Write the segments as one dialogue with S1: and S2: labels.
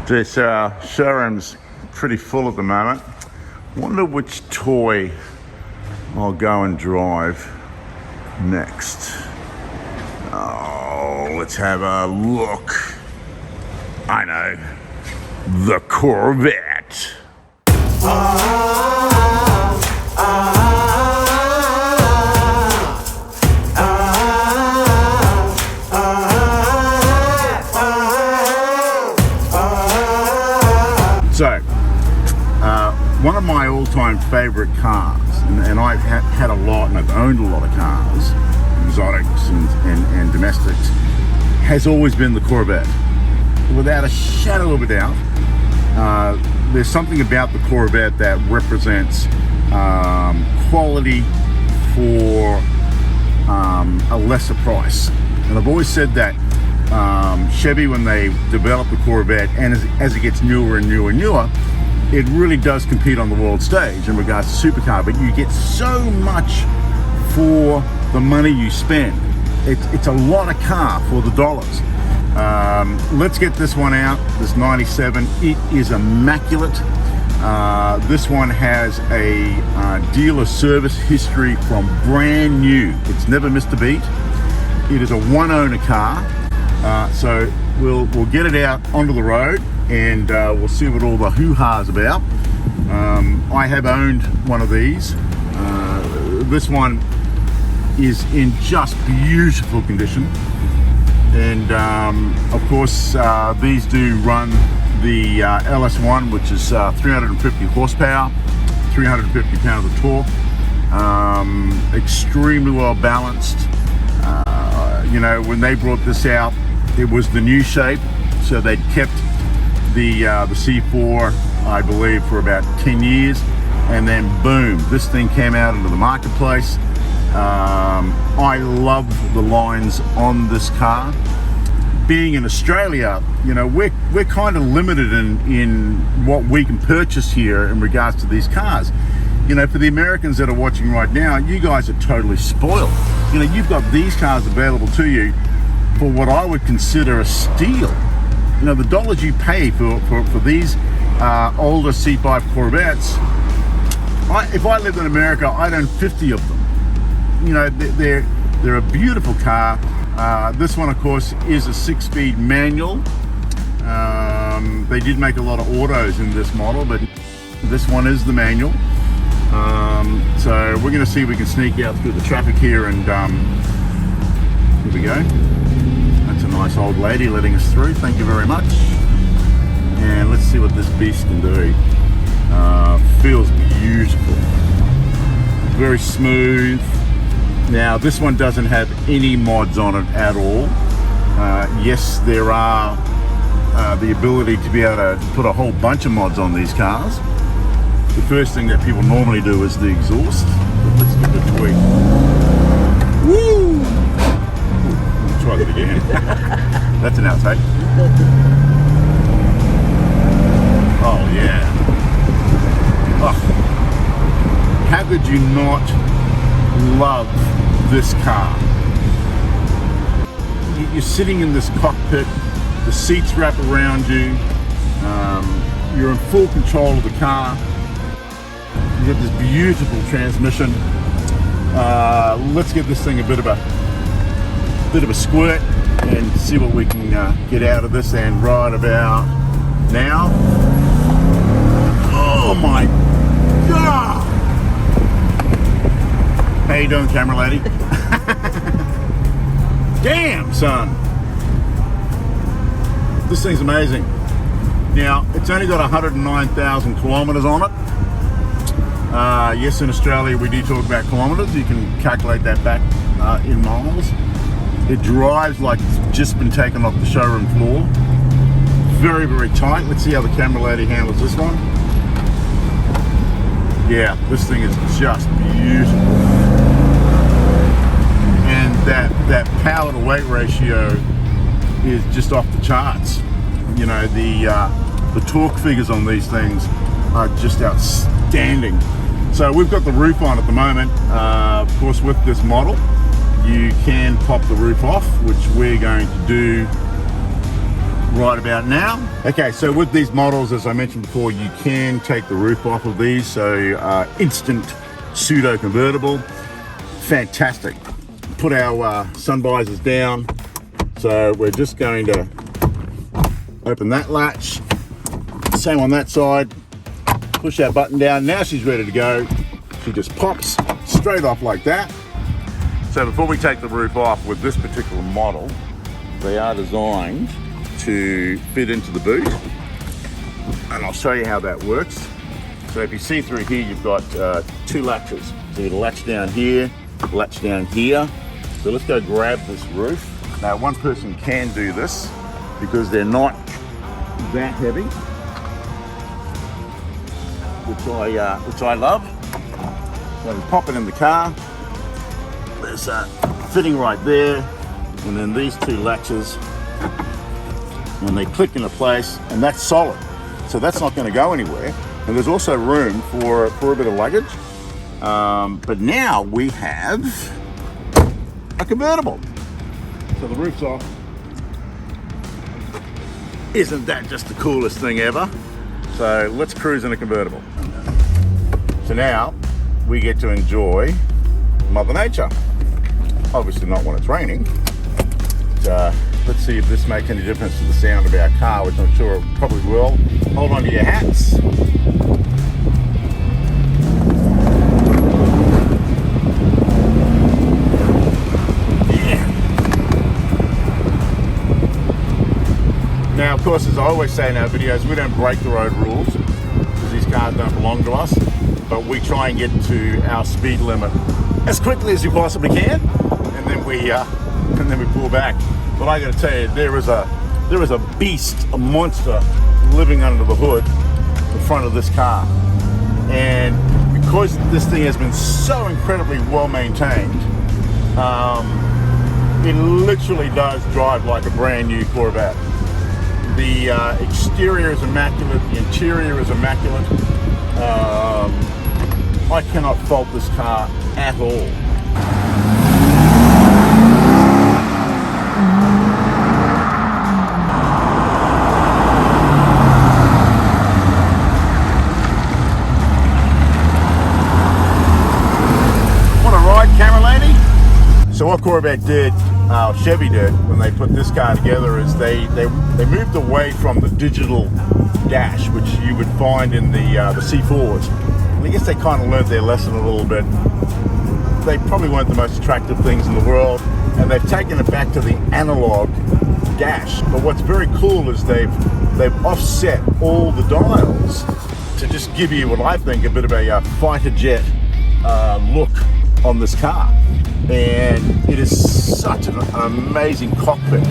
S1: This showroom's pretty full at the moment. Wonder which toy I'll go and drive next. Oh, let's have a look. I know, the Corvette. So, one of my all-time favorite cars, and I've had a lot, and I've owned a lot of cars, exotics and domestics, has always been the Corvette. Without a shadow of a doubt, there's something about the Corvette that represents quality for a lesser price. And I've always said that Chevy, when they develop the Corvette, and as it gets newer and newer and newer, it really does compete on the world stage in regards to supercar, but you get so much for the money you spend. It's a lot of car for the dollars. Let's get this one out, this 97. It is immaculate. This one has a dealer service history from brand new. It's never missed a beat. It is a one-owner car. So we'll get it out onto the road, and we'll see what all the hoo-ha is about. I have owned one of these. This one is in just beautiful condition, and of course these do run the LS1, which is 350 horsepower, 350 pounds of torque, extremely well balanced. You know, when they brought this out, it was the new shape, so they'd kept the C4, I believe, for about 10 years, and then boom, this thing came out into the marketplace. I love the lines on this car. Being in Australia, you know, we're kind of limited in what we can purchase here in regards to these cars. You know, for the Americans that are watching right now, you guys are totally spoiled. You know, you've got these cars available to you for what I would consider a steal. You know, the dollars you pay for these older C5 Corvettes, if I lived in America, I'd own 50 of them. You know, they're a beautiful car. This one, of course, is a 6-speed manual. They did make a lot of autos in this model, but this one is the manual. So we're going to see if we can sneak out through the traffic here, and here we go. That's a nice old lady letting us through. Thank you very much. And let's see what this beast can do. Feels beautiful. Very smooth. Now, this one doesn't have any mods on it at all. Yes, there are the ability to be able to put a whole bunch of mods on these cars. The first thing that people normally do is the exhaust. But let's give it a tweak. Woo! We'll try that again. That's an outtake. Oh yeah. Oh. How could you not love this car? You're sitting in this cockpit, the seats wrap around you, you're in full control of the car. You've got this beautiful transmission. Let's give this thing a bit of a squirt and see what we can get out of this. And right about now, oh my God! How you doing, camera lady? Damn, son! This thing's amazing. Now, it's only got 109,000 kilometers on it. Yes, in Australia we do talk about kilometers. You can calculate that back in miles. It drives like it's just been taken off the showroom floor. Very, very tight. Let's see how the camera lady handles this one. Yeah, this thing is just beautiful. And that power to weight ratio is just off the charts. You know, the torque figures on these things are just outstanding. So we've got the roof on at the moment. Of course, with this model, you can pop the roof off, which we're going to do right about now. Okay, so with these models, as I mentioned before, you can take the roof off of these, so instant pseudo convertible. Fantastic. Put our sun visors down, so we're just going to open that latch, same on that side, push our button down. Now she's ready to go. She just pops straight off like that. So before we take the roof off, with this particular model, they are designed to fit into the boot, and I'll show you how that works. So if you see through here, you've got two latches. So you latch down here, latch down here. So let's go grab this roof. Now one person can do this because they're not that heavy, which I love. So we pop it in the car. There's a fitting right there, and then these two latches, and they click into place, and that's solid. So that's not going to go anywhere. And there's also room for a bit of luggage. But now we have a convertible. So the roof's off. Isn't that just the coolest thing ever? So let's cruise in a convertible. So now we get to enjoy Mother Nature. Obviously not when it's raining. But, let's see if this makes any difference to the sound of our car, which I'm sure it probably will. Hold on to your hats. Now, of course, as I always say in our videos, we don't break the road rules because these cars don't belong to us, but we try and get to our speed limit as quickly as we possibly can, and then we pull back. But I got to tell you, there is a beast, a monster living under the hood in front of this car, and because this thing has been so incredibly well maintained, it literally does drive like a brand new Corvette. The exterior is immaculate, the interior is immaculate. I cannot fault this car at all. What a ride, camera lady. So what Corvette did, Chevy did, when they put this car together, is they moved away from the digital dash, which you would find in the C4s. And I guess they kind of learned their lesson a little bit. They probably weren't the most attractive things in the world, and they've taken it back to the analog dash. But what's very cool is they've offset all the dials to just give you what I think a bit of a fighter jet look on this car. And it is such an amazing cockpit.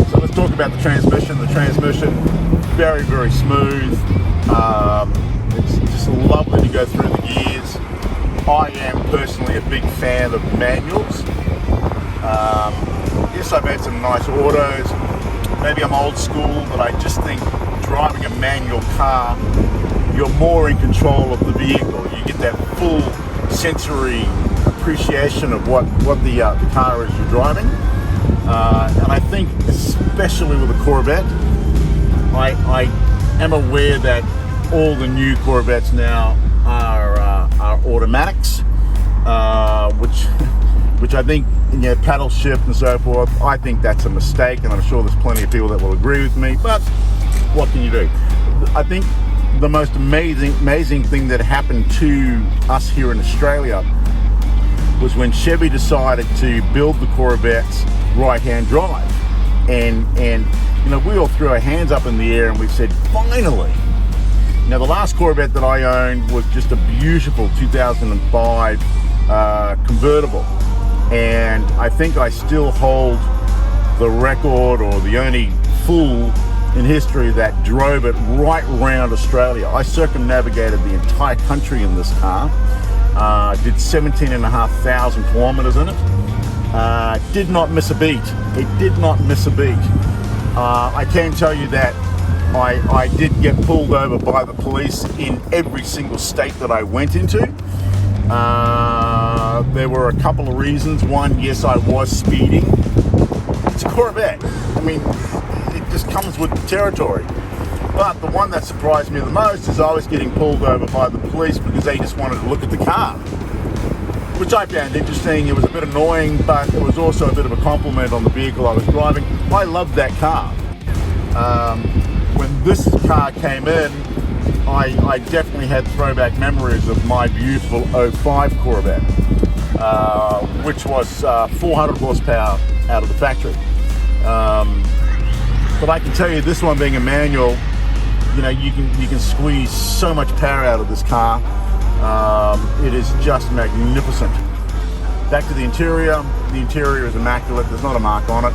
S1: So let's talk about the transmission. The transmission, very, very smooth. It's just lovely to go through the gears. I am personally a big fan of manuals. Yes, I've had some nice autos. Maybe I'm old school, but I just think driving a manual car, you're more in control of the vehicle. You get that full sensory appreciation of what the car is you're driving, and I think especially with a Corvette, I am aware that all the new Corvettes now are automatics, which I think, paddle shift and so forth. I think that's a mistake, and I'm sure there's plenty of people that will agree with me. But what can you do? I think the most amazing thing that happened to us here in Australia was when Chevy decided to build the Corvettes right-hand drive, and we all threw our hands up in the air and we said, finally. Now the last Corvette that I owned was just a beautiful 2005 convertible, and I think I still hold the record, or the only fool in history that drove it right around Australia. I circumnavigated the entire country in this car. Did 17,500 kilometers in it. Did not miss a beat. It did not miss a beat. I can tell you that I did get pulled over by the police in every single state that I went into. There were a couple of reasons. One, yes, I was speeding. It's a Corvette. I mean, just comes with the territory. But the one that surprised me the most is I was getting pulled over by the police because they just wanted to look at the car, which I found interesting. It was a bit annoying, but it was also a bit of a compliment on the vehicle I was driving. I loved that car. When this car came in, I definitely had throwback memories of my beautiful 05 Corvette, which was 400 horsepower out of the factory. But I can tell you, this one being a manual, you know, you can squeeze so much power out of this car. It is just magnificent. Back to the interior. The interior is immaculate. There's not a mark on it.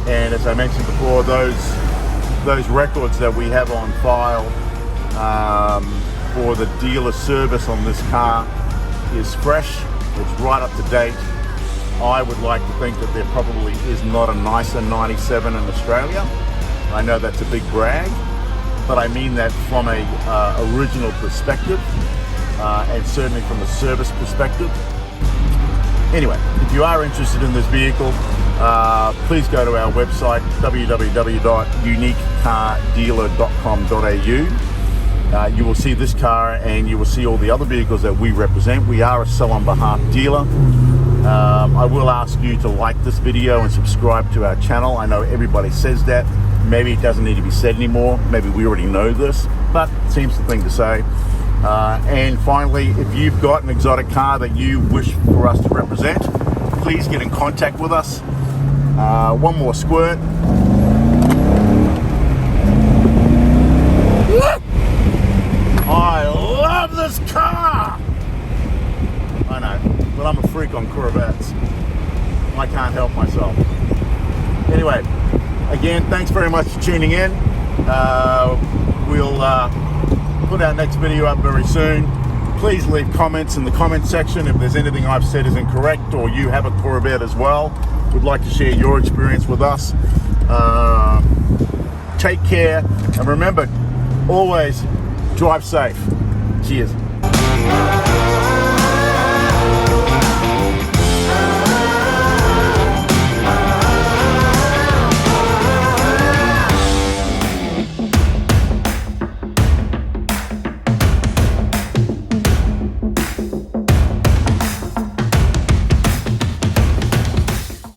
S1: And as I mentioned before, those records that we have on file for the dealer service on this car is fresh. It's right up to date. I would like to think that there probably is not a nicer 97 in Australia. I know that's a big brag, but I mean that from a original perspective, and certainly from a service perspective. Anyway, if you are interested in this vehicle, please go to our website, www.uniquecardealer.com.au. You will see this car and you will see all the other vehicles that we represent. We are a sell on behalf dealer. I will ask you to like this video and subscribe to our channel. I know everybody says that. Maybe it doesn't need to be said anymore. Maybe we already know this, but it seems the thing to say. And finally, if you've got an exotic car that you wish for us to represent, please get in contact with us. One more squirt. I love this car! I know, but I'm a freak on Corvettes. I can't help myself. Anyway, again, thanks very much for tuning in. We'll put our next video up very soon. Please leave comments in the comment section if there's anything I've said is incorrect, or you have a Corvette as well, would like to share your experience with us. Take care, and remember, always drive safe. Cheers.